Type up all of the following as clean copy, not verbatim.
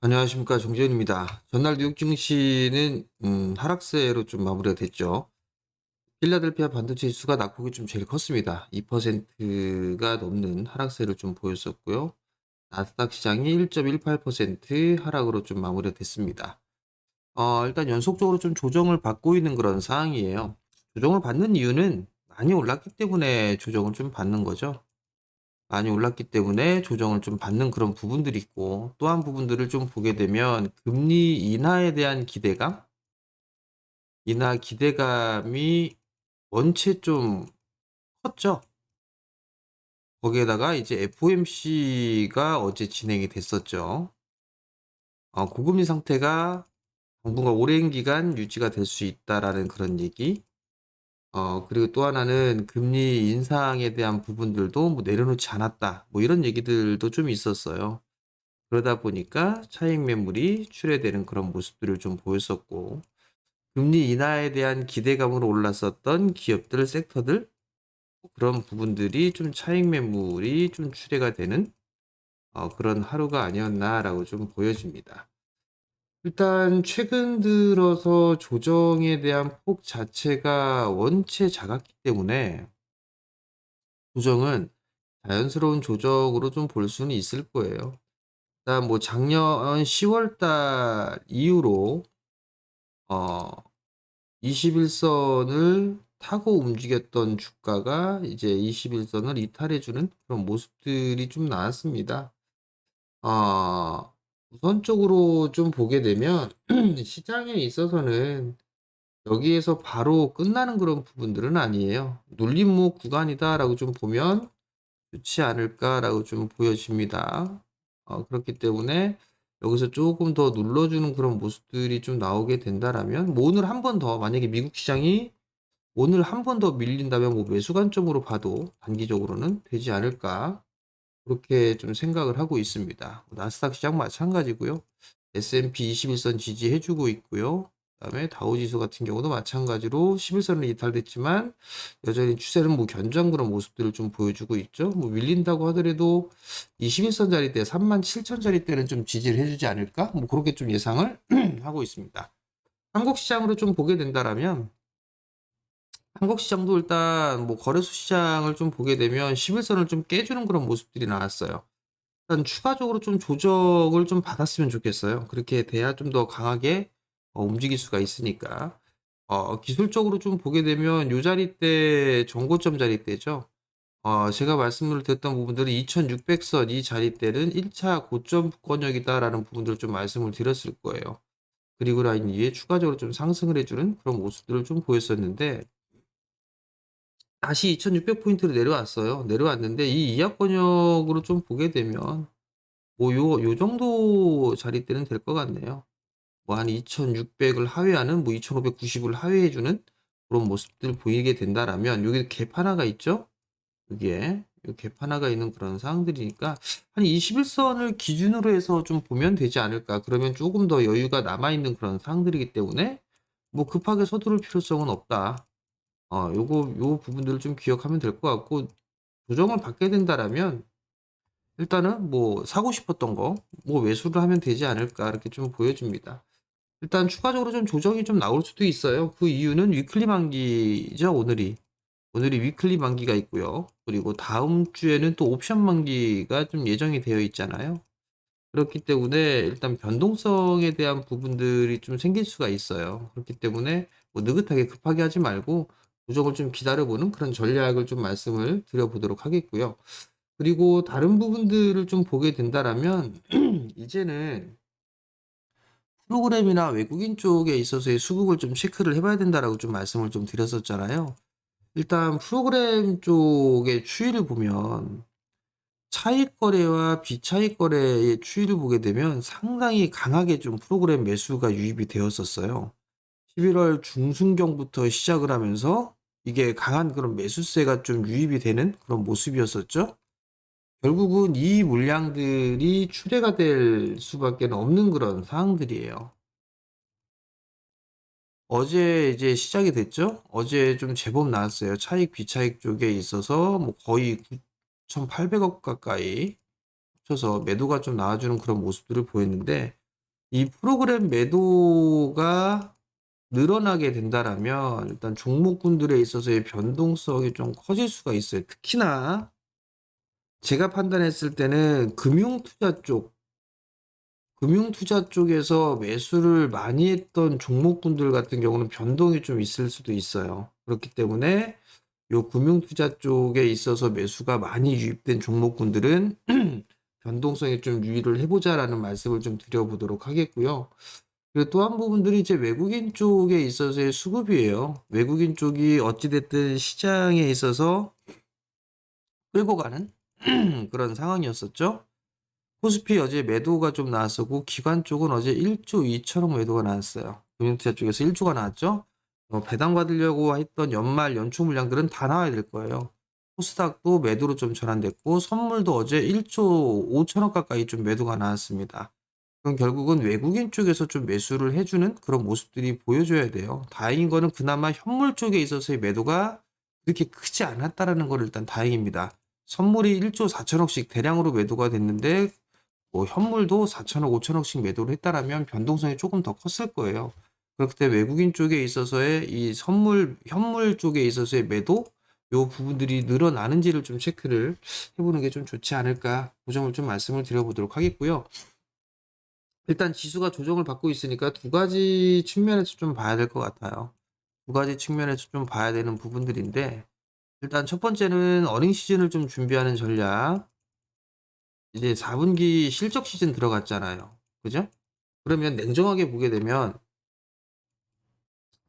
안녕하십니까, 정재현입니다. 전날 뉴욕 증시는 하락세로 좀 마무리가 됐죠. 필라델피아 반도체 지수가 낙폭이 좀 제일 컸습니다. 2%가 넘는 하락세를 좀 보였었고요. 나스닥 시장이 1.18% 하락으로 좀 마무리가 됐습니다. 일단 연속적으로 좀 조정을 받고 있는 그런 상황이에요. 조정을 받는 이유는 많이 올랐기 때문에 조정을 좀 받는 거죠. 많이 올랐기 때문에 조정을 좀 받는 그런 부분들이 있고, 또 한 부분들을 좀 보게 되면 금리 인하에 대한 기대감, 인하 기대감이 원체 좀 컸죠. 거기에다가 이제 FOMC가 어제 진행이 됐었죠. 고금리 상태가 당분간 오랜 기간 유지가 될 수 있다라는 그런 얘기. 그리고 또 하나는 금리 인상에 대한 부분들도 뭐 내려놓지 않았다. 뭐 이런 얘기들도 좀 있었어요. 그러다 보니까 차익 매물이 출회되는 그런 모습들을 좀 보였었고, 금리 인하에 대한 기대감으로 올랐었던 기업들, 섹터들, 그런 부분들이 좀 차익 매물이 좀 출회가 되는 그런 하루가 아니었나라고 좀 보여집니다. 일단 최근 들어서 조정에 대한 폭 자체가 원체 작았기 때문에 조정은 자연스러운 조정으로 좀 볼 수는 있을 거예요. 일단 뭐 작년 10월 달 이후로 어 21선을 타고 움직였던 주가가 이제 21선을 이탈해 주는 그런 모습들이 좀 나왔습니다. 우선적으로 좀 보게 되면 시장에 있어서는 여기에서 바로 끝나는 그런 부분들은 아니에요. 눌림목 구간이다라고 좀 보면 좋지 않을까라고 좀 보여집니다. 그렇기 때문에 여기서 조금 더 눌러주는 그런 모습들이 좀 나오게 된다라면, 뭐 오늘 한 번 더, 만약에 미국 시장이 오늘 한 번 더 밀린다면 뭐 매수 관점으로 봐도 단기적으로는 되지 않을까, 그렇게 좀 생각을 하고 있습니다. 나스닥 시장 마찬가지고요. S&P 21선 지지해주고 있고요. 그다음에 다우지수 같은 경우도 마찬가지로 11선은 이탈됐지만 여전히 추세는 뭐 견조한 그런 모습들을 좀 보여주고 있죠. 뭐 밀린다고 하더라도 21선 자리대 37,000 자리대는 좀 지지를 해주지 않을까? 뭐 그렇게 좀 예상을 하고 있습니다. 한국 시장으로 좀 보게 된다라면, 한국 시장도 일단 뭐 거래소 시장을 좀 보게 되면 11선을 좀 깨주는 그런 모습들이 나왔어요. 일단 추가적으로 좀 조정을 좀 받았으면 좋겠어요. 그렇게 돼야 좀 더 강하게 움직일 수가 있으니까. 기술적으로 좀 보게 되면 요 자리대 정고점 자리대죠. 제가 말씀을 드렸던 부분들은 2600선 이 자리대는 1차 고점권역이다라는 부분들을 좀 말씀을 드렸을 거예요. 그리고 라인 위에 추가적으로 좀 상승을 해주는 그런 모습들을 좀 보였었는데, 다시 2600포인트로 내려왔어요. 내려왔는데 이 이하권역으로 좀 보게 되면 뭐 요 정도 자리대는 될 것 같네요. 뭐 한 2600을 하회하는, 뭐 2590을 하회해주는 그런 모습들 보이게 된다라면, 여기 갭 하나가 있죠? 여기에 요 갭 하나가 있는 그런 상황들이니까 한 21선을 기준으로 해서 좀 보면 되지 않을까. 그러면 조금 더 여유가 남아있는 그런 상황들이기 때문에 뭐 급하게 서두를 필요성은 없다. 요 부분들을 좀 기억하면 될 것 같고, 조정을 받게 된다라면 일단은 뭐 사고 싶었던 거 뭐 매수를 하면 되지 않을까, 이렇게 좀 보여집니다. 일단 추가적으로 좀 조정이 좀 나올 수도 있어요. 그 이유는 위클리 만기죠, 오늘이 위클리 만기가 있고요. 그리고 다음 주에는 또 옵션 만기가 좀 예정이 되어 있잖아요. 그렇기 때문에 일단 변동성에 대한 부분들이 좀 생길 수가 있어요. 그렇기 때문에 뭐 느긋하게 급하게 하지 말고 조정을 좀 기다려보는 그런 전략을 좀 말씀을 드려보도록 하겠고요. 그리고 다른 부분들을 좀 보게 된다라면 이제는 프로그램이나 외국인 쪽에 있어서의 수급을 좀 체크를 해봐야 된다라고 좀 말씀을 좀 드렸었잖아요. 일단 프로그램 쪽의 추이를 보면 차익 거래와 비차익 거래의 추이를 보게 되면 상당히 강하게 좀 프로그램 매수가 유입이 되었었어요. 11월 중순경부터 시작을 하면서 이게 강한 그런 매수세가 좀 유입이 되는 그런 모습이었었죠. 결국은 이 물량들이 출회가 될 수밖에 없는 그런 상황들이에요. 어제 이제 시작이 됐죠. 어제 좀 제법 나왔어요. 차익 비차익 쪽에 있어서 뭐 거의 9,800억 가까이 합쳐서 매도가 좀 나와주는 그런 모습들을 보였는데, 이 프로그램 매도가 늘어나게 된다라면 일단 종목군들에 있어서의 변동성이 좀 커질 수가 있어요. 특히나 제가 판단했을 때는 금융투자 쪽에서 매수를 많이 했던 종목군들 같은 경우는 변동이 좀 있을 수도 있어요. 그렇기 때문에 요 금융투자 쪽에 있어서 매수가 많이 유입된 종목군들은 변동성에 좀 유의를 해보자라는 말씀을 좀 드려보도록 하겠고요. 그리고 또 한 부분들이 이제 외국인 쪽에 있어서의 수급이에요. 외국인 쪽이 어찌됐든 시장에 있어서 끌고 가는 그런 상황이었었죠. 코스피 어제 매도가 좀 나왔었고, 기관 쪽은 어제 1조 2천억 매도가 나왔어요. 금융투자 쪽에서 1조가 나왔죠. 배당받으려고 했던 연말 연초 물량들은 다 나와야 될 거예요. 코스닥도 매도로 좀 전환됐고, 선물도 어제 1조 5천억 가까이 좀 매도가 나왔습니다. 그럼 결국은 외국인 쪽에서 좀 매수를 해주는 그런 모습들이 보여줘야 돼요. 다행인 거는 그나마 현물 쪽에 있어서의 매도가 그렇게 크지 않았다라는 걸 일단 다행입니다. 선물이 1조 4천억씩 대량으로 매도가 됐는데 뭐 현물도 4천억, 5천억씩 매도를 했다라면 변동성이 조금 더 컸을 거예요. 그렇기 때문에 외국인 쪽에 있어서의 이 현물 쪽에 있어서의 매도, 요 부분들이 늘어나는지를 좀 체크를 해보는 게 좀 좋지 않을까, 그 점을 좀 말씀을 드려보도록 하겠고요. 일단 지수가 조정을 받고 있으니까 두 가지 측면에서 좀 봐야 될 것 같아요. 두 가지 측면에서 좀 봐야 되는 부분들인데, 일단 첫 번째는 어닝 시즌을 좀 준비하는 전략. 이제 4분기 실적 시즌 들어갔잖아요. 그죠? 그러면 냉정하게 보게 되면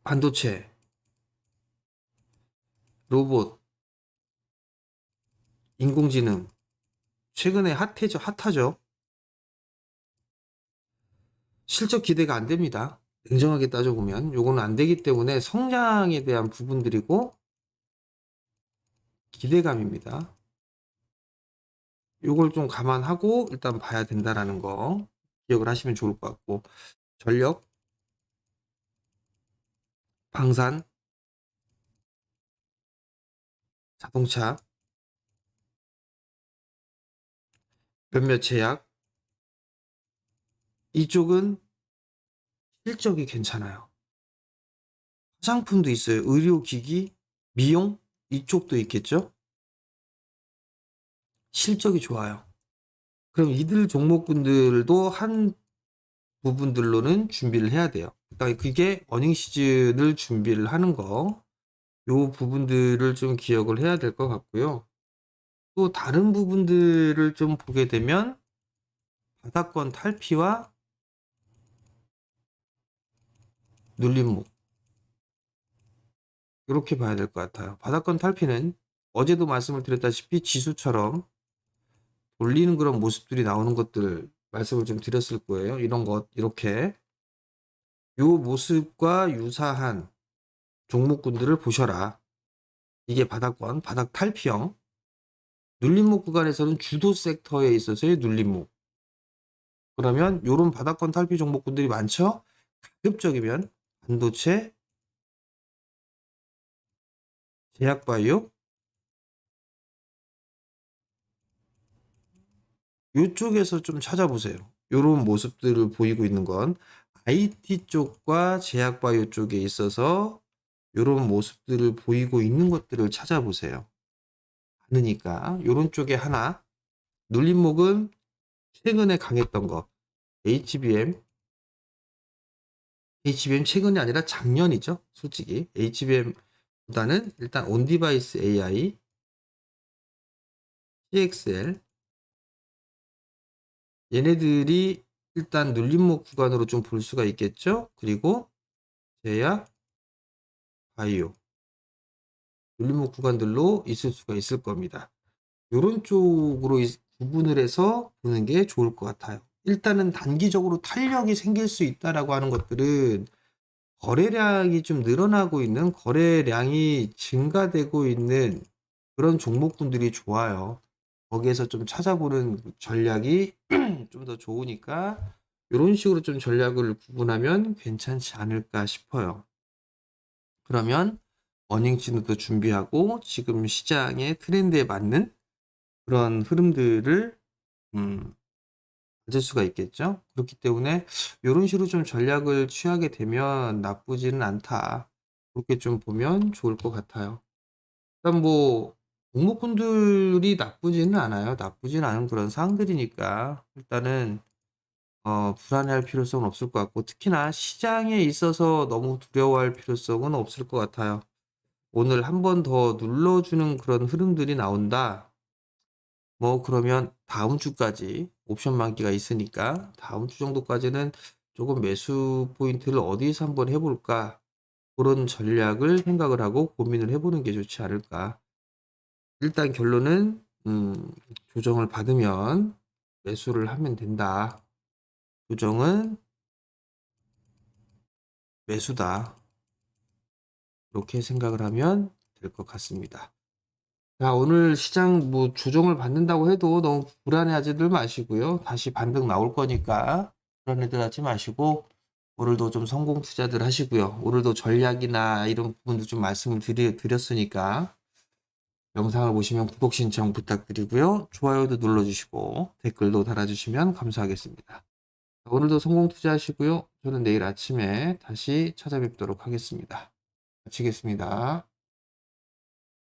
반도체, 로봇, 인공지능 최근에 핫하죠. 실적 기대가 안 됩니다. 냉정하게 따져보면 요거는 안 되기 때문에 성장에 대한 부분들이고 기대감입니다. 요걸 좀 감안하고 일단 봐야 된다라는 거 기억을 하시면 좋을 것 같고, 전력, 방산, 자동차, 몇몇 제약, 이쪽은 실적이 괜찮아요. 화장품도 있어요. 의료기기, 미용, 이쪽도 있겠죠. 실적이 좋아요. 그럼 이들 종목군들도 한 부분들로는 준비를 해야 돼요. 그러니까 그게 어닝 시즌을 준비를 하는 거, 요 부분들을 좀 기억을 해야 될 것 같고요. 또 다른 부분들을 좀 보게 되면 바닥권 탈피와 눌림목, 이렇게 봐야 될 것 같아요. 바닥권 탈피는 어제도 말씀을 드렸다시피 지수처럼 돌리는 그런 모습들이 나오는 것들 말씀을 좀 드렸을 거예요. 이런 것, 이렇게 요 모습과 유사한 종목군들을 보셔라. 이게 바닥권, 바닥 탈피형. 눌림목 구간에서는 주도 섹터에 있어서의 눌림목. 그러면 요런 바닥권 탈피 종목군들이 많죠? 가급적이면 반도체, 제약바이오, 요쪽에서 좀 찾아보세요. 요런 모습들을 보이고 있는 건 IT 쪽과 제약바이오 쪽에 있어서 요런 모습들을 보이고 있는 것들을 찾아보세요. 많으니까 요런 쪽에 하나, 눌림목은 최근에 강했던 거 HBM 최근이 아니라 작년이죠. 솔직히 HBM보다는 일단 온디바이스 AI, CXL 얘네들이 일단 눌림목 구간으로 좀 볼 수가 있겠죠. 그리고 제약, 바이오 눌림목 구간들로 있을 수가 있을 겁니다. 이런 쪽으로 구분을 해서 보는 게 좋을 것 같아요. 일단은 단기적으로 탄력이 생길 수 있다라고 하는 것들은 거래량이 좀 늘어나고 있는, 거래량이 증가되고 있는 그런 종목군들이 좋아요. 거기에서 좀 찾아보는 전략이 좀 더 좋으니까 이런 식으로 좀 전략을 구분하면 괜찮지 않을까 싶어요. 그러면 어닝치도 준비하고 지금 시장의 트렌드에 맞는 그런 흐름들을 가질 수가 있겠죠. 그렇기 때문에 요런 식으로 좀 전략을 취하게 되면 나쁘지는 않다. 그렇게 좀 보면 좋을 것 같아요. 일단 뭐 종목군들이 나쁘지는 않아요. 나쁘진 않은 그런 상황들이니까 일단은 불안해할 필요성은 없을 것 같고, 특히나 시장에 있어서 너무 두려워할 필요성은 없을 것 같아요. 오늘 한 번 더 눌러주는 그런 흐름들이 나온다. 뭐 그러면 다음 주까지 옵션 만기가 있으니까 다음 주 정도까지는 조금 매수 포인트를 어디서 한번 해 볼까? 그런 전략을 생각을 하고 고민을 해 보는 게 좋지 않을까. 일단 결론은 조정을 받으면 매수를 하면 된다. 조정은 매수다. 이렇게 생각을 하면 될 것 같습니다. 자, 오늘 시장 뭐 조정을 받는다고 해도 너무 불안해하지들 마시고요. 다시 반등 나올 거니까 불안해들 하지 마시고, 오늘도 좀 성공 투자들 하시고요. 오늘도 전략이나 이런 부분도 좀 말씀을 드렸으니까 영상을 보시면 구독 신청 부탁드리고요. 좋아요도 눌러주시고 댓글도 달아주시면 감사하겠습니다. 오늘도 성공 투자하시고요. 저는 내일 아침에 다시 찾아뵙도록 하겠습니다. 마치겠습니다.